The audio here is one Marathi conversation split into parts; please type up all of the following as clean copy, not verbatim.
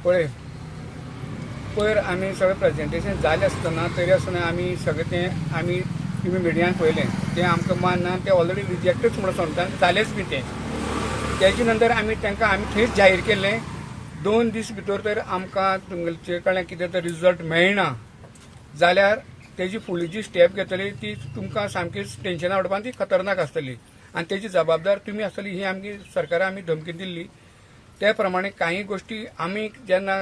पळय पयर आमी सगळें प्रेजेंटेशन जालें आसतना तरी आसतना आमी सगळें तें आमी तुमी मिडियान पळयलें तें आमकां मानना तें ऑलरेडी रिजेक्टच म्हणून सांगता जालेंच बी तें तेजे नंतर आमी तांकां आमी थंयच जाहीर केलें 2 दीस भितर तर आमकां तुमचे कडल्यान कितें तर रिजल्ट मेळना जाल्यार तेजी फुडली जी स्टेप घेतली ती तुमकां सामकी टेन्शनां उडोवपाक ती खतरनाक आसतली आनी तेजी जबाबदार तुमी आसतली ही आमची सरकारान आमी धमकी दिल्ली त्या प्रमाणे काही गोष्टी आमी जेन्ना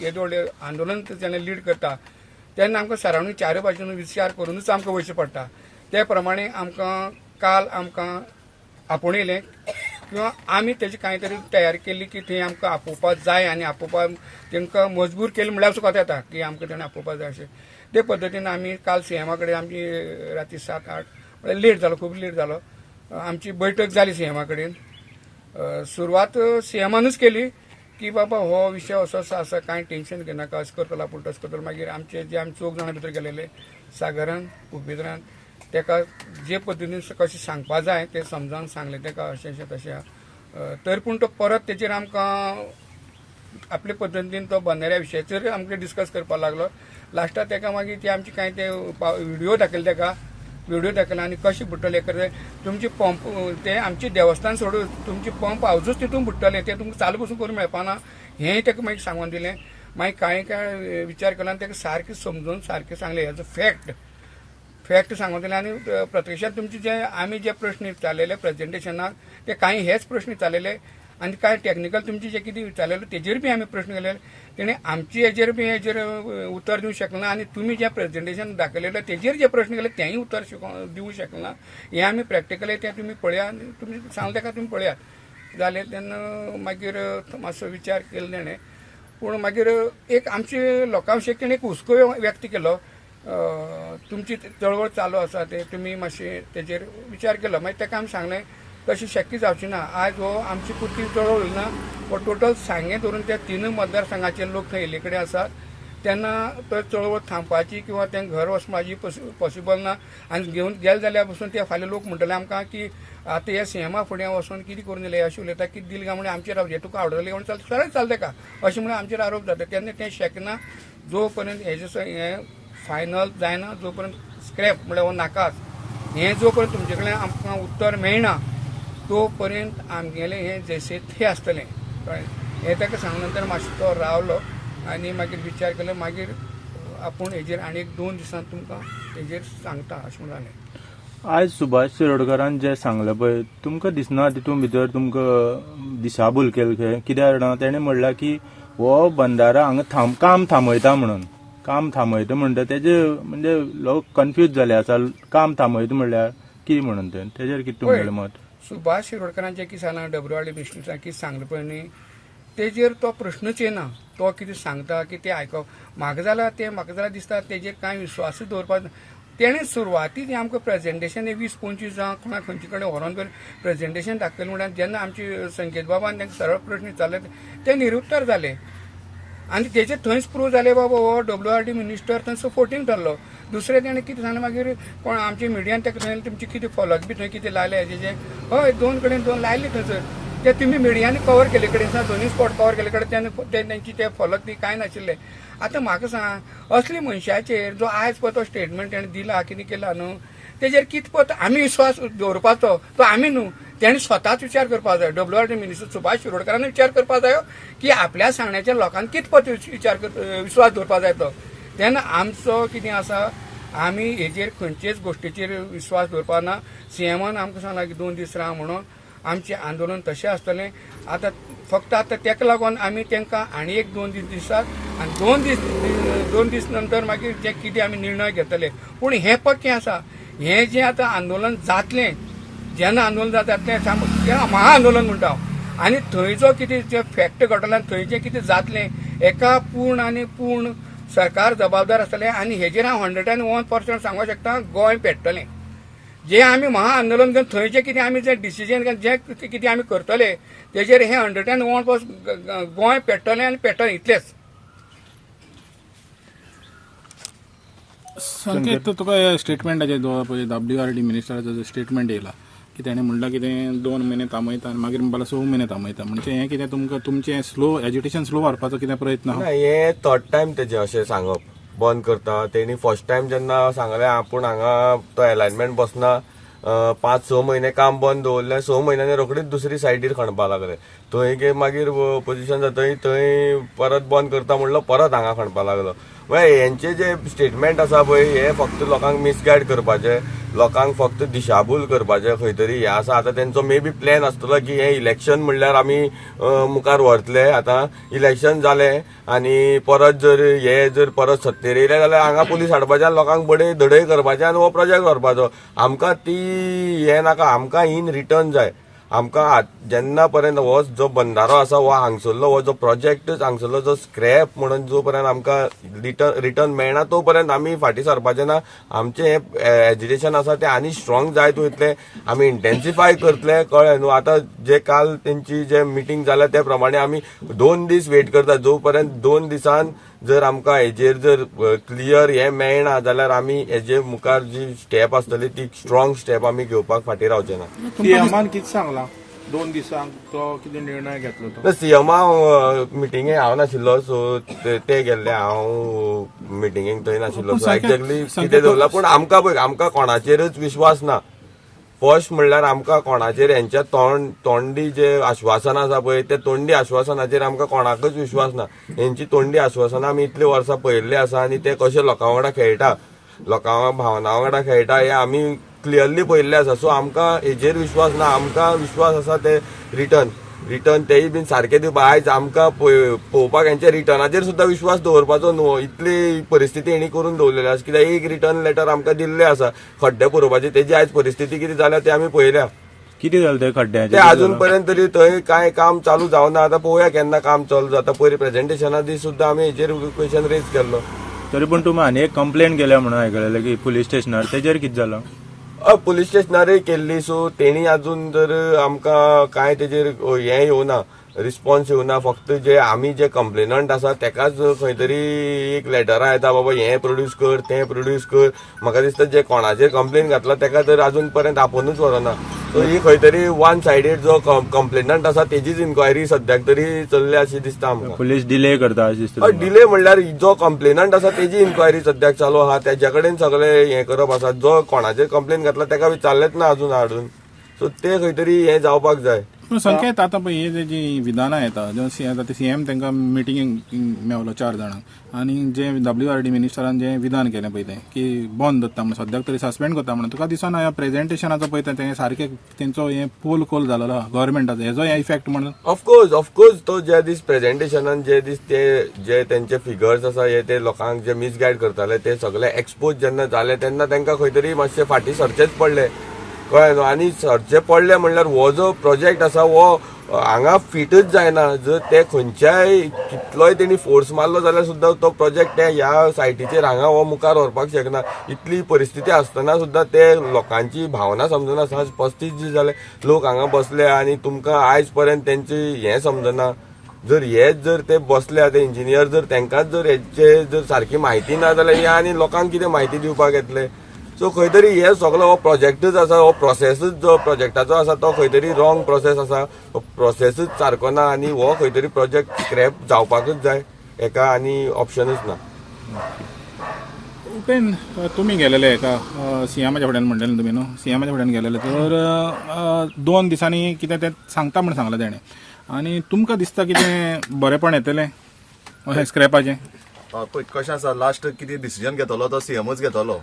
येदो व्हडलें आंदोलन जेन्ना लीड करता तेन्ना आमकां सरावंडींग चारूय बाजून विचार करूनच आमकां वयचें पडटा त्या प्रमाणे आमकां काल आमकां आपणयलें किंवा आमी तेजी कांय तरी तयारी केल्ली की थंय आमकां आपोवपाक जाय आनी आपोवपाक तांकां मजबूर केलें म्हणल्यार सुद्दां येता की आमकां तेणें आपोवपाक जाय अशें ते पद्दतीन आमी काल सीएमा कडेन आमची राती 7-8 म्हळ्यार लेट जालो खूब लेट जालो आमची बैठक जाली सीएमा कडेन सुरवात सीएमानूच केली की बाबा हो विशय असो आसा कांय टेन्शन घेनाका अशें करतलो पूण तशें करतलो मागीर आमचे जे आमी 4 जाणां भितर गेलेले सागरान उपेंद्रान तेका जे पद्दतीन कशें सांगपा जाय तें समजावन सांगलें तेका अशें अशें तशें तर पूण तो परत तेचेर आमकां आपले पद्दतीन तो बंधाऱ्या विशयाचेर आमकां डिस्कस करपाक लागलो लास्टाक तेका मागीर ते आमचे कांय ते व्हिडियो दाखयले तेका व्हिडियो दाखयला आनी कशें बुडटले करता तुमचे पंप ते आमचे देवस्थान सोडून तुमचे पंप हावजूच तितून बुडटले ते तुमकां चालू पसून करूंक मेळपाना हेंय तेका मागीर सांगून दिलें मागीर कांय विचार केलो आनी तेका सारकें समजून सारकें सांगलें हेजो फॅक्ट सांगून दिलें आनी प्रत्यक्षात तुमचे जे आमी जे प्रश्न विचारलेले प्रेजेंटेशनाक ते कांय हेच प्रश्न विचारलेले आनी कांय टॅक्निकल तुमचे जे कितें विचारलेले तेजेर बी आमी प्रश्न केलेले तेणें आमचे हेजेर उतर दिवंक शकना आनी तुमी जे प्रेजेंटेशन दाखयलेलें तेजेर जे प्रश्न केले तेंय उतर दिवंक शकना हें आमी प्रॅक्टिकली तें तुमी पळया आनी तुमी सांगलें तेका तुमी पळयात जालें तेन्ना मागीर मातसो विचार केलो तेणें पूण मागीर एक आमचे लोकां विशीं तेणें एक हुस्को व्यक्त केलो तुमची चळवळ चालू आसा ते तुमी मातशें तेजेर विचार केलो मागीर तेका आमी सांगलें तशें शक्य जावचें ना आयज हो आमची पुरती चळवळ ना हो टोटल सांगे धरून त्या 3 मतदारसंघाचे लोक थंय येले कडेन आसात तेन्ना तो चळवळ थांबपाची किंवा तें घर वचपाची पॉसिबल ना आनी घेवन गेले जाल्यार पसून ते फाल्यां लोक म्हणटले आमकां की आतां ह्या सीएमा फुडें वचून कितें करून दिलें अशें उलयता कितें दिलें काय म्हणून आमचेर हें तुका आवडटलें म्हणून चल सरळ चलता का अशें म्हणून आमचेर आरोप जाता तेन्ना तें शक्य ना जो पर्यंत हें फायनल जायना जो पर्यंत स्क्रॅप म्हळ्यार हो नाकाच हें जो पर्यंत तुमचे कडल्यान आमकां उत्तर मेळना तो पर्यंत आमगेलें हें जैसे थंय आसतलें कळ्ळें हें ताका सांगले नंतर मातसो तो रावलो आनी मागीर विचार केलो मागीर आपूण हेजेर आनी 2 दिसांत तुमकां हेजेर सांगता अशें म्हणून जालें आयज सुभाष शिरोडकरान जें सांगलें पळय तुमकां दिसना तितून भितर तुमकां दिशाभूल केली कित्याक तेणें म्हणलां की हो बंधारा हांगा काम थांबयता म्हणून काम थांबयता म्हणटा तेजे म्हणजे लोक कन्फ्यूज जाले आसा काम थांबयता म्हणल्यार कितें म्हणून तेजेर कितें तुमगेलें मत सुभाष शिरोडकरान जें कितें सांगलां WRD मिनिस्टरान कितें सांगलें पळय न्ही तेजेर तो प्रश्नच येना तो कितें सांगता की तें आयकप म्हाका दिसता तेजेर कांय विश्वासूच दवरपाक तेणें सुरवातीक आमकां प्रेजेंटेशन 20-25 जावं कोणा खंयचे कडेन व्हरोन प्रेजेंटेशन दाखयलें म्हणल्यार जेन्ना आमचे संकेत बाबान तांकां सरळ प्रश्न विचारले ते निरुत्तर जाले आनी तेजेर थंयच प्रूव जालें बाबा हो WRD मिनिस्टर थंय सपोर्टींग जाल्लो दुसरें तेणें कितें सांगलें मागीर कोण आमचे मिडियान तेका थंय तुमचे कितें फॉलोक बी थंय कितें लायले हेजे हय 2 कडेन 2 लायले थंयसर ते तुमी मिडियानी कवर केले कडेन दोनूय स्पॉट कवर केले कडेन तेंची ते फॉलोक बी कांय नाशिल्ले आतां म्हाका सांग असले मनशाचेर जो आयज पळय तो स्टेटमेंट तेणें दिला कितें केला न्हू तेजेर कितें पत आमी विश्वास दवरपाचो तो आमी न्हू तेणें स्वताच विचार करपाक जाय WRD मिनिस्टर सुभाष शिरोडकरान विचार करपाक जायो की आपल्या सांगण्याच्या लोकांनी कितें पत विश्वास दवरपाक जाय तो तेन्ना आमचो कितें आसा आमी हेजेर खंयचेच गोश्टीचेर विश्वास दवरपाक ना सीएमान आमकां सांगलां की 2 दीस राव म्हणून आमचें आंदोलन तशें आसतलें आतां फक्त आतां तेका लागून आमी तांकां आनी एक 2 दीस दितात आनी 2 दीस नंतर मागीर जे कितें आमी निर्णय घेतले पूण हें पक्कें आसा हें जें आतां आंदोलन जातलें जेन्ना आंदोलन जाता तें महा आंदोलन म्हणटा हांव आनी थंय जो कितें जे फॅक्ट घडटले थंय जें कितें जातलें एका पूर्ण आनी पूर्ण सरकार जबाबदार आसतलें आनी हेजेर हांव 101% सांगूंक शकता गोंय पेट्टलें जे आमी महा आंदोलन घेवन थंय जें कितें आमी जें डिसिजन घेवन जें कितें आमी करतले तेजेर हें 101% गोंय पेट्टलें आनी पेट्टलें इतलेंच संकेत तुका स्टेटमेंटाचेर WRD मिनिस्टराचो स्टेटमेंट येयला की तेणें म्हणलां की तें 2 म्हयने थांबयता आनी मागीर म्हणपाक 6 म्हयने थांबयता म्हणजे हें कितें तुमकां तुमचें स्लो एज्युकेशन स्लो व्हरपाचो कितें प्रयत्न आहा? ना हे थर्ड टायम तेजें अशें सांगप बंद करता. तेणी फर्स्ट टायम जेन्ना सांगलें आपूण हांगा तो अलायनमेंट बसना 5-6 म्हयने काम बंद दवरलें, 6 म्हयन्यांनी रोखडीच दुसरी सायडीर खणपा लागले. थंय मागीर पोजिशन जाता थंय परत बंद करता म्हणलो परत हांगा खणपा लागलो. म्हणजे हेंचे जे स्टेटमेंट आसा पळय हे फक्त लोकांक मिसगायड करपाचे, लोकांक फक्त दिशाभूल करपाचे खंय तरी हे आसा. आतां तेंचो मे बी प्लॅन आसतलो की हे इलेक्शन म्हणल्यार आमी मुखार व्हरतले. आतां इलेक्शन जालें आनी परत जर परत सत्तेर येयले जाल्यार हांगा पुलीस हाडपाचे आनी लोकांक बडे धडय करपाचे आनी हो प्रोजेक्ट व्हरपाचो. आमकां ती हे नाका, आमकां इन रिटर्न जाय. आमकां जेन्ना पर्यंत हो जो बंधारो आसा हो हांगसरलो हो जो प्रोजेक्टच हांगसरलो जो स्क्रॅप म्हणून जो पर्यंत आमकां रिटर्न मेळना तो पर्यंत आमी फाटीं सरपाचे ना. आमचें हें एज्युकेशन आसा तें आनी स्ट्रॉंग जायत वयतलें, आमी इंटेन्सिफाय करतले. कळ्ळें न्हू. आतां जे काल तेंची जे मिटींग जाल्या त्या प्रमाणे आमी 2 दीस वेट करता. जो पर्यंत 2 दिसान जर आमकां हेजेर जर क्लियर हे मेळना जाल्यार आमी हेजे मुखार जी स्टेप आसतली ती स्ट्रॉंग स्टेप आमी घेवपाक फाटीं रावचे ना. सीएमान कितें सांगलां 2 दिसांक तो कितें निर्णय घेतलो तो? सीएमा मिटिंगेक हांव नाशिल्लो, सो ते गेल्ले, हांव मिटिंगेक थंय नाशिल्लो. सो एक्झॅक्टली कितें दवरला पूण आमकां पळय आमकां कोणाचेरच विश्वास ना. फर्स्ट म्हणल्यार आमकां कोणाचेर हेंच्या तोंडी जे आश्वासन आसा पळय ते तोंडी आश्वासनाचेर आमकां कोणाकच विश्वास ना. हेंची तोंडी आश्वासनां आमी इतले वर्सां पळयल्ले आसा आनी ते कशे लोकां वांगडा खेळटा, लोकां भावना वांगडा खेळटा हे आमी क्लियरली पळयल्ले आसा. सो आमकां हेजेर विश्वास ना. आमकां विश्वास आसा ते रिटर्न तेय बीन सारके दिवपा. आयज आमकां पळोवपाक हेंच्या रिटर्नाचेर सुद्दां विश्वास दवरपाचो न्हू. इतली परिस्थिती हेणी करून दवरलेली आसा. कित्याक एक रिटर्न लेटर आमकां दिल्लें आसा खड्डे पुरोवपाची, तेजी आयज परिस्थिती कितें जाल्या ते आमी पळयल्या. कितें जालें ते खड्ड्याचें? ते अजून पर्यंत तरी थंय कांय काम चालू जावना. आतां पळोवया केन्ना काम चालू जाता. पयलीं प्रेझेंटेशना दीस सुद्दां आमी हेजेर क्वेश्चन रेज केल्लो. तरी पूण तुमी आनी एक कंप्लेंट केल्या म्हणून आयकलेलें की पुलीस स्टेशनार, तेजेर कितें जालां? पुलीस स्टेशनारय केल्ली. सो तेणी अजून तर आमकां कांय तेजेर हें येवना, रिस्पॉन्स येवना. फक्त जे आमी जे कंप्लेनंट आसा तेकाच खंय तरी एक लेटरां येता बाबा हें प्रोड्यूस कर तें प्रोड्यूस कर. म्हाका दिसता जे कोणाचेर कंप्लेन घातला तेका तर अजून पर्यंत आपुणूच व्हरना. सो ही खंय तरी वन सायडेड जो कंप्लेनंट आसा तेजीच इन्क्वायरी सद्याक तरी चल्ल्या अशी दिसता आमकां. पुलीस डिले करता अशें दिसता? डिले म्हणल्यार जो कंप्लेनंट आसा तेजी इन्क्वायरी सद्याक चालू आहा. तेज्या कडेन सगळे हें करप आसा. जो कोणाचेर कंप्लेन घातला तेका विचारलेच ना अजून हाडून. सो ते खंय तरी हें जावपाक जाय. पूण संकेत आतां पळय हे जी विधानां येता ते सीएम तांकां मिटिंगेक मेवलो 4 जाणांक आनी जे WRD मिनिस्टरान जें विधान केलें पळय तें की बंद दत्ता म्हणून सद्याक तरी सस्पेंड करता म्हणून तुका दिसना ह्या प्रेझेंटेशनाचो पळयता तें सारकें तेंचो हें पोल कोल जालोलो आहा गव्हर्मेंटाचो हेजो इफेक्ट म्हणून? ऑफकोर्स तो ज्या दीस प्रेझेंटेशनान जे दीस ते जे तेंचे फिगर्स आसा हे ते लोकांक जे मिसगायड करताले ते सगळे एक्सपोज जेन्ना जाले तेन्ना तांकां खंय तरी मातशे फाटीं सरचेच पडले. कळ्ळें न्हू. आनी सरचे पडले म्हणल्यार हो जो प्रोजेक्ट आसा हो हांगा फिटच जायना. जर ते खंयच्याय कितलोय तेणी फोर्स मारलो जाल्यार सुद्दां तो प्रोजेक्ट ते ह्या सायटीचेर हांगा हो मुखार व्हरपाक शकना. इतली परिस्थिती आसतना सुद्दां ते लोकांची भावना समजना. 35 दीस जाले लोक हांगा बसले आनी तुमकां आयज पर्यंत तेंची हें समजना. जर हेच जर ते बसले ते इंजिनियर जर तांकांच जर हेचे जर सारकी म्हायती ना जाल्यार हे आनी लोकांक कितें म्हायती दिवपाक येतले. सो खंय तरी हे सगळो हो प्रोजेक्टच आसा, हो प्रोसेसच जो प्रोजेक्टाचो आसा तो खंय तरी रॉंग प्रोसेस आसा. हो प्रोसेसच सारको ना आनी हो खंय तरी प्रोजेक्ट स्क्रॅप जावपाकच जाय. हेका आनी ऑप्शनच ना. उपेन तुमी गेलेले एका सीएमाच्या फुड्यान म्हणलेलें तुमी न्हू सीएमाच्या फुड्यान गेलेले तर 2 दिसांनी कितें तें सांगता म्हणून सांगलें तेणें आनी तुमकां दिसता कितें बरेंपण येतलें अशें स्क्रॅपाचें? पळय कशें आसा लास्ट कितें डिसिजन घेतलो तो सीएमच घेतलो.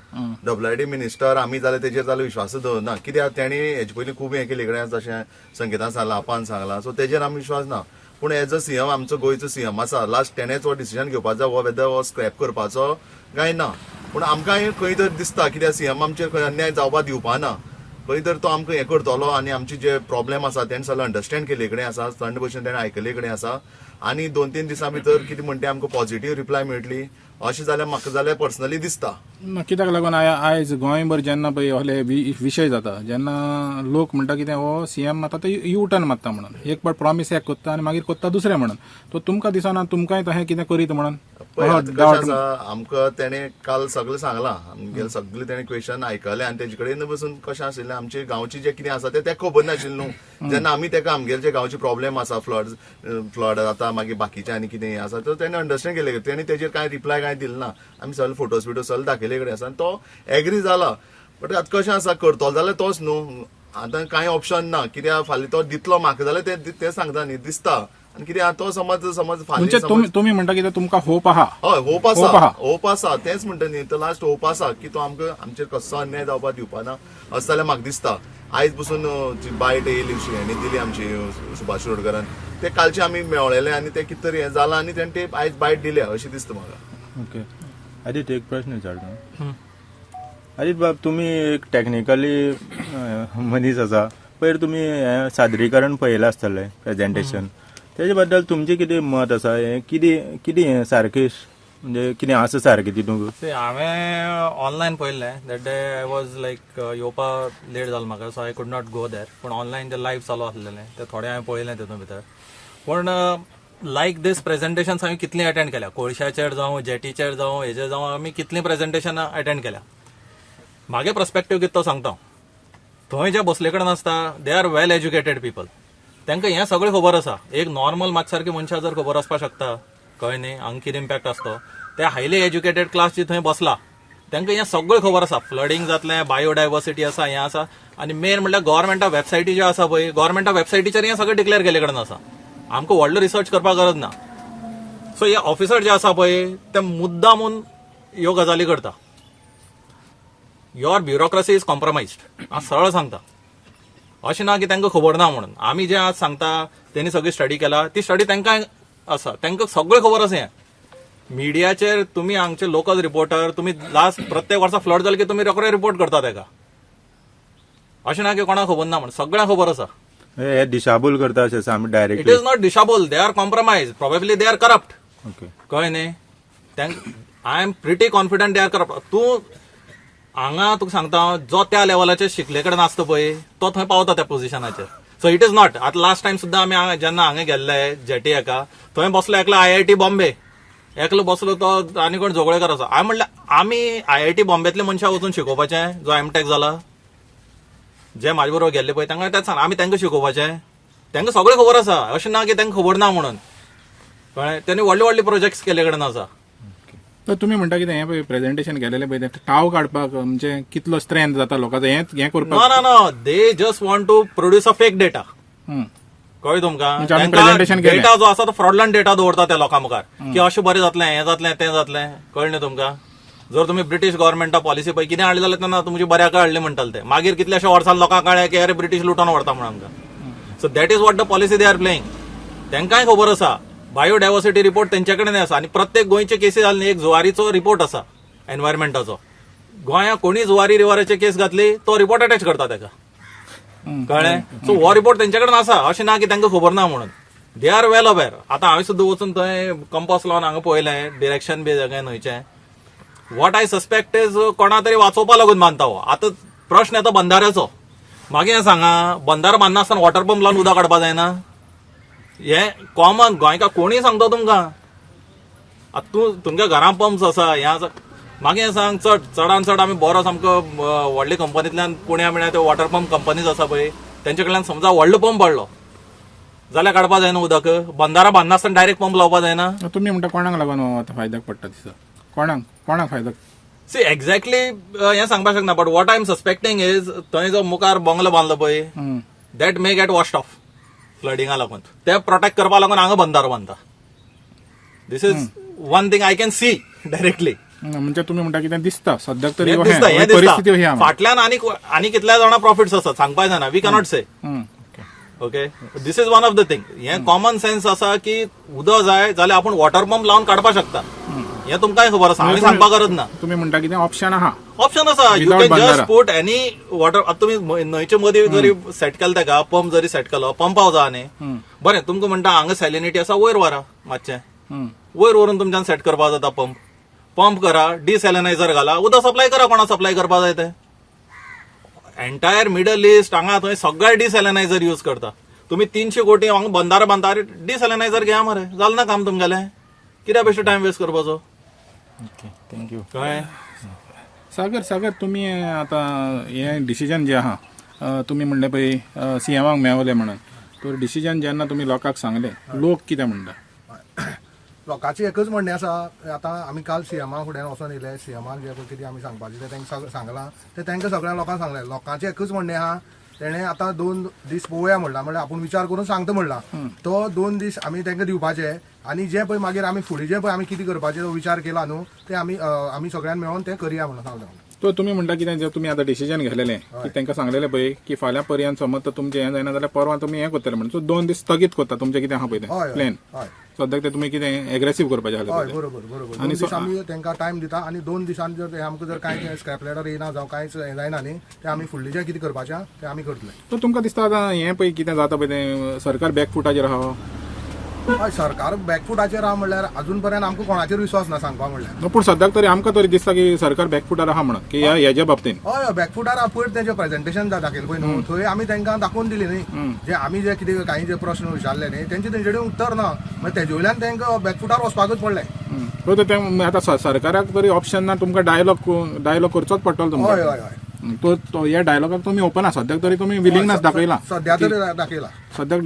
WRD मिनिस्टर आमी जाल्यार तेजेर जाल्यार विश्वासच दवरना. कित्याक तेणी हेजे पयलीं खूब हें केलें कडेन जशें संकेतान सांगलां आपान सांगलां. सो तेजेर आमी विश्वास ना. पूण एज अ सीएम आमचो गोंयचो सीएम आसा लास्ट तेणेच हो डिसिजन घेवपाचो हो वेदर हो स्क्रॅप करपाचो काय ना. पूण आमकां खंय तर दिसता कित्याक सीएम आमचेर खंय अन्याय जावपाक दिवपा ना. खंय तर तो आमकां हें करतलो आनी आमचे जे प्रॉब्लेम आसा तेणे सगळें अंडरस्टँड केले कडेन आसा, थंड भशेन तेणें आयकले कडेन आसा आनी 2-3 दिसां भितर कितें म्हणटा आमकां पॉझिटिव्ह रिप्लाय मेळटली अशें जाल्यार म्हाका जाल्यार पर्सनली दिसता. कित्याक लागून आयज गोंयभर जेन्ना पळय असले विशय जाता जेन्ना लोक म्हणटा कितें हो सीएम आतां तो यू टर्न मारता म्हणून एक फावट प्रॉमीस एक करता आनी मागीर करता दुसरें म्हणून. तो तुमकां दिसना तुमकांय तशें कितें करीत म्हणून? पळय हो, आतां कशें आसा आमकां तेणे काल सगळें सांगलां आमगेले सगळे तेणे क्वेश्चन आयकले आनी तेजे कडेन बसून कशें आशिल्लें आमचे गांवचे जे कितें आसा तें खबर नाशिल्लें न्हू जेन्ना आमी तेका आमगेले जे गांवचे प्रॉब्लेम आसा फ्लड जाता मागीर बाकीचे आनी कितें आसा तो तेणे अंडरस्टँड केले तेणी तेजेर कांय रिप्लाय कांय दिले ना आमी सगळे फोटोज बिटोज सगळे दाखयले कडेन आसा आनी तो एग्री जाला बट आतां कशें आसा करतलो जाल्यार तोच न्हू आतां कांय ऑप्शन ना कित्याक फाल्यां तो दितलो म्हाका जाल्यार ते सांगता न्ही दिसता आनी कित्याक तो समज म्हणजे फाल्यां तुम्ही म्हणटा की तुमकां होप आहा हय होप आसा तेच म्हणटा न्ही तो लास्ट होप आसा की तो आमकां आमचेर कसो अन्याय जावपाक दिवपाना असं जाल्यार म्हाका दिसता आयज पसून जी बायट येयली हेणी दिली आमची सुभाष शिरोडकरान ते कालचे आमी मेवळेले आनी ते कितें तरी हें जालां आनी तेणी ते आयज बायट दिल्या अशें दिसता म्हाका ओके आदित्य एक प्रश्न विचारता आदित्य बाब तुम्ही एक टेक्निकली मनीस आसा पयर तुम्ही सादरीकरण पळयलें आसतलें प्रेजेंटेशन तेजे बद्दल तुमचें कितें मत आसा हें कितें सारकें म्हणजे कितें आसा सारकें तितूंत हांवें ऑनलायन पळयल्लें that day I was like येवपाक लेट जालो म्हाका so I could not go there पूण ऑनलायन ते लायव्ह चालू आसलेलें ते थोडें हांवें पळयलें तितून भितर पूण लायक दीस प्रेजेंटेशन्स हांवें कितलीं अटेंड केल्या कोळशाचेर जावं जेटीचेर जावं हेचेर जावं आमी कितलीं प्रेजेंटेशनां अटेंड केल्या म्हागे पर्सपेक्टीव कितें तो सांगता थंय जे बसले कडेन आसता they are well educated people तांकां हें सगळें खबर आसा एक नॉर्मल म्हाका सारके मनशाक जर खबर आसपाक शकता कळ्ळें न्ही हांगा कितें इम्पॅक्ट आसता ते हायली एज्युकेटेड क्लास जी थंय बसला तांकां हें सगळें खबर आसा फ्लडिंग जातलें बायोडायवर्सिटी आसा हें आसा आनी मेन म्हणल्यार गव्हर्मेंटा वेबसायटी ज्यो आसा पळय गव्हर्मेंटा वेबसायटीचेर हें सगळें डिक्लेअर केले कडेन आसा आमकां व्हडलो रिसर्च करपाक गरज ना सो हे ऑफिसर जे आसा पळय ते मुद्दामून ह्यो गजाली करता युअर ब्युरोक्रेसी इज कॉम्प्रमायज्ड हांव सरळ सांगता अशें ना की तांकां खबर ना म्हणून आमी जे आज सांगता तेणी सगळी स्टडी केला ती स्टडी तांकां आसा तांकां सगळें खबर आसा हें मिडियाचेर तुमी हांगचे लोकल रिपोर्टर तुमी लास्ट प्रत्येक वर्सा फ्लड जालें की तुमी रोखडे रिपोर्ट करता ताका अशें ना की कोणाक खबर ना म्हणून सगळ्यांक खबर आसा हे दिशाभूल करता अशें आमी it directly is not disable they are compromise probably they are corrupt okay कळ्ळें न्ही I am pretty confident they are corrupt तूं हांगा तुका सांगता जो त्या लेवलाचेर शिकले कडेन आसता पळय तो थंय पावता त्या पोझिशनाचेर सो इट इज नॉट आतां लास्ट टायम सुद्दां आमी जेन्ना हांगा गेल्ले जेटी हेका थंय बसलो एकलो IIT बॉम्बे एकलो बसलो तो आनी कोण जोगळेकर आसा हांवें म्हणलें आमी IIT बॉम्बेतल्या मनशाक वचून शिकोवपाचें जो एमटेक जाला जे म्हाजे बरोबर गेल्ले पळय तांकां तेच सांग आमी तांकां शिकोवपाचें तांकां सगळें खबर आसा अशें ना की तांकां खबर ना म्हणून कळ्ळें तेणी व्हडले व्हडले प्रोजेक्ट्स केले कडेन आसा तर तुम्ही म्हणटा कितें हें पळय प्रेजेंटेशन केलेलें पळय तें टाव काडपाक म्हणजे कितलो स्ट्रेंथ जाता लोकांचो हें करपाक no they just want to produce a fake data कळ्ळें म्हणजे आमी presentation तुमकां केलें. डेटा जो आसा तो फ्रॉडलंट डेटा दवरता त्या लोकां मुखार की अशें बरें जातलें हें जातलें तें जातलें कळ्ळें न्ही तुमकां जर तुमी ब्रिटीश गव्हर्मेंटा पॉलिसी पळय कितें हाडली जाल्यार तेन्ना तुमची बऱ्याक हाडली म्हणटाले ते मागीर कितल्याशा वर्सां लोकांक कळ्ळें की अरे ब्रिटीश लुटोन व्हरता म्हणून आमकां so that is what the policy they are playing तांकांय खबर आसा बायोडायवर्सिटी रिपोर्ट तेंचे कडेन आसा आनी प्रत्येक गोंयचे केसी जाल्ली एक जुवारीचो रिपोर्ट आसा एनवायरमेंटाचो गोंया कोणी जुवारी रिवाराची केस घातली तो रिपोर्ट अटॅच करता ताका कळ्ळें सो हो रिपोर्ट तेंचे कडेन आसा अशें ना की तांकां खबर ना म्हणून दे आर वेल अवेर आतां हांवें सुद्दां वचून थंय कंपास लावन हांगा पळयलें डिरेक्शन बी सगळें न्हंयचें वॉट आय सस्पेक्ट इज कोणा तरी वाचोवपा लागून बांदता हो आतां प्रश्न येता बंधाऱ्याचो मागीर हें सांगा बंधारो बांदना आसतना वॉटर पंप लावन उदक काडपा जायना हें कॉमन गोंयकार कोणीय सांगता तुमकां आतां तुमच्या घरां पंप्स आसा हें आसा मागीर हें सांग चडान चड आमी बरो सामको व्हडले कंपनींतल्यान पुण्या बिण्या ते वॉटर पंप कंपनीज आसा पळय तेंचे कडल्यान समजा व्हडलो पंप हाडलो जाल्यार काडपा जायना उदक बंधारा बांदना आसतना डायरेक्ट पंप लावपा जायना तुमी म्हणटा कोणाक लागून हो आतां फायद्याक पडटा दिसता कोणाक फायद्याक सी एक्झॅक्टली हें सांगपाक शकना but what I am suspecting is थंय जो मुखार बंगलो बांदलो पळय that may get washed off फ्लडिंगा लागून ते प्रोटेक्ट करपा लागून हांगा बंधारो बांदता this is one thing I can see directly म्हणजे तुम्ही म्हणटा कितें दिसता सद्याक तरी हें दिसता हें परिस्थिती ही दिसता आहा. फाटल्यान आनी कितल्या जाणां प्रॉफिट्स आसा सांगपाक जायना we cannot say okay this is one of the thing हें कॉमन सेन्स आसा की उदक जाय जाल्यार आपूण वॉटर पंप लावन काडपाक शकता हें तुमकांय खबर आसा हांवें सांगपाक गरज ना तुम्ही म्हणटा कितें ऑप्शन आहा ऑप्शन आसा यू Without कॅन जस्ट बंधारा. पुट एनी वॉटर आतां तुमी न्हंयचे मदीं जरी सेट केलो तेका पंप जरी सेट केलो पंपाव जाय न्ही बरें तुमकां म्हणटा हांगा सॅलिनिटी आसा वयर व्हरा मातशें वयर व्हरून तुमच्यान सेट करपाक जाता पंप करा डिसॅलिनायझर घाला उदक सप्लाय करा कोणा सप्लाय करपाक जाय ते एंटायर मिडल इस्ट हांगा थंय सगळे डिसॅलिनायझर यूज करता तुम्ही 300 कोटी हांगा बंधारो बांदता डिसॅलिनायझर घेया मरे जालें ना काम तुमगेलें कित्याक बेश्टो टायम वेस्ट करपाचो ओके थँक्यू कळ्ळें सागर तुम्ही आता हे डिसिजन जे आहा तुम्ही म्हणले पळय सीएमाक मेळवले म्हणून तर डिसिजन जेन्ना तुम्ही लोकांक सांगले लोक कितें म्हणटा लोकांची एकच म्हणणें आसा आतां आमी काल सीएमा फुड्यान वचोन येयले सीएमाक जे पळय कितें आमी सांगपाचें तें तांकां सांगलां तें तांकां सगळ्या लोकांक सांगलें लोकांचें एकच म्हणणें आहा तेणें आतां 2 दीस पळोवया म्हणलां म्हणल्यार आपूण विचार करून सांगता म्हणलां तो 2 दीस आमी तांकां दिवपाचे आनी जे पळय मागीर आमी फुडें जे पळय आमी कितें करपाचें तो विचार केला न्हू ते आमी सगळ्यान मेळोन तें करया म्हणून सांगलें तो तुम्ही म्हणटा कितें जे तुमी आतां डिसिजन घेतलेलें की तांकां सांगलेलें पळय की फाल्यां पर्यंत समज तुमचें हें जायना जाल्यार परवां तुमी हें करतले म्हणून सो 2 दीस स्थगीत करता तुमचें कितें आहा पळय तें हय प्लॅन हय सद्याक ते तुमी कितें एग्रेसीव करपाचें हय आसलें बरोबर 2 दीस आमी तांकां टायम दिता आनी 2 दिसान जर आमकां जर कांय स्क्रॅप लॅडर येयना जावं कांयच हें जायना न्ही तें आमी फुडलें जें कितें करपाचें तें आमी करतले तो तुमकां दिसता आतां हें पळय कितें जाता पळय तें सरकार बॅकफुटाचेर आहा हय सरकार बॅकफुटाचेर आहा म्हणल्यार अजून पर्यंत आमकां कोणाचेर विश्वास ना सांगपा म्हणल्यार पूण सद्याक तरी आमकां तरी दिसता की सरकार बॅकफुटार आहा म्हणून की हेच्या बाबतीन हय बॅकफुटार पयर तेजें प्रेझेंटेशन दाखयलें पळय न्हू थंय आमी तांकां दाखोवन दिली न्ही जे आमी जे कितें कांय जे प्रश्न विचारले न्ही तेंचे तेंचे कडेन उत्तर ना मागीर तेजे वयल्यान तांकां बॅकफुटार वचपाकूच पडलें तो तें आतां सरकाराक तरी ऑप्शन ना तुमकां डायलॉग करचोच पडटलो तुमकां हय हय हय तो ह्या डायलॉगाक तुमी ओपन आसा सद्याक तरी तुमी विलिंगनेस दाखयला सद्या तरी दाखयला सद्याक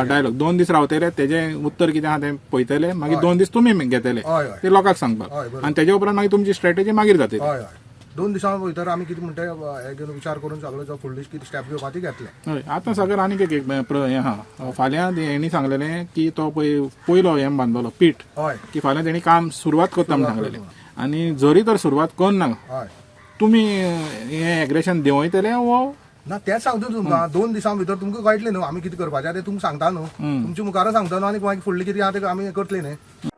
डायलॉग 2 दीस रावतले तेजें उत्तर कितें आहा तें पळयतले मागीर 2 दीस तुमी घेतले हय हय ते लोकांक हय, सांगपाक बरोबर. आनी तेजे उपरांत मागीर तुमची स्ट्रॅटेजी मागीर जातली हय हय 2 दिसां भितर आमी कितें म्हणटा हे घेवन विचार करून सगळो जो फुडली कितें स्टेप घेवपा ती घेतले हय आतां सगळें आनीक एक हें आहा फाल्यां हेणी सांगलेलें की तो पयलो हें बांदलो पीठ हय की फाल्यां तेणी काम सुरवात करता म्हणून सांगलेलें आनी जरी तर सुरवात करना हय तुमी हें एग्रेशन देंवयतले वो ना तेच सांगता तुमकां 2 दिसां भितर तुमकां कळटलें न्हू आमी कितें करपाचें तें तुमकां सांगता न्हू तुमच्या मुखार सांगता न्हू आनी मागीर फुडलें कितें आहा तें आमी करतले न्ही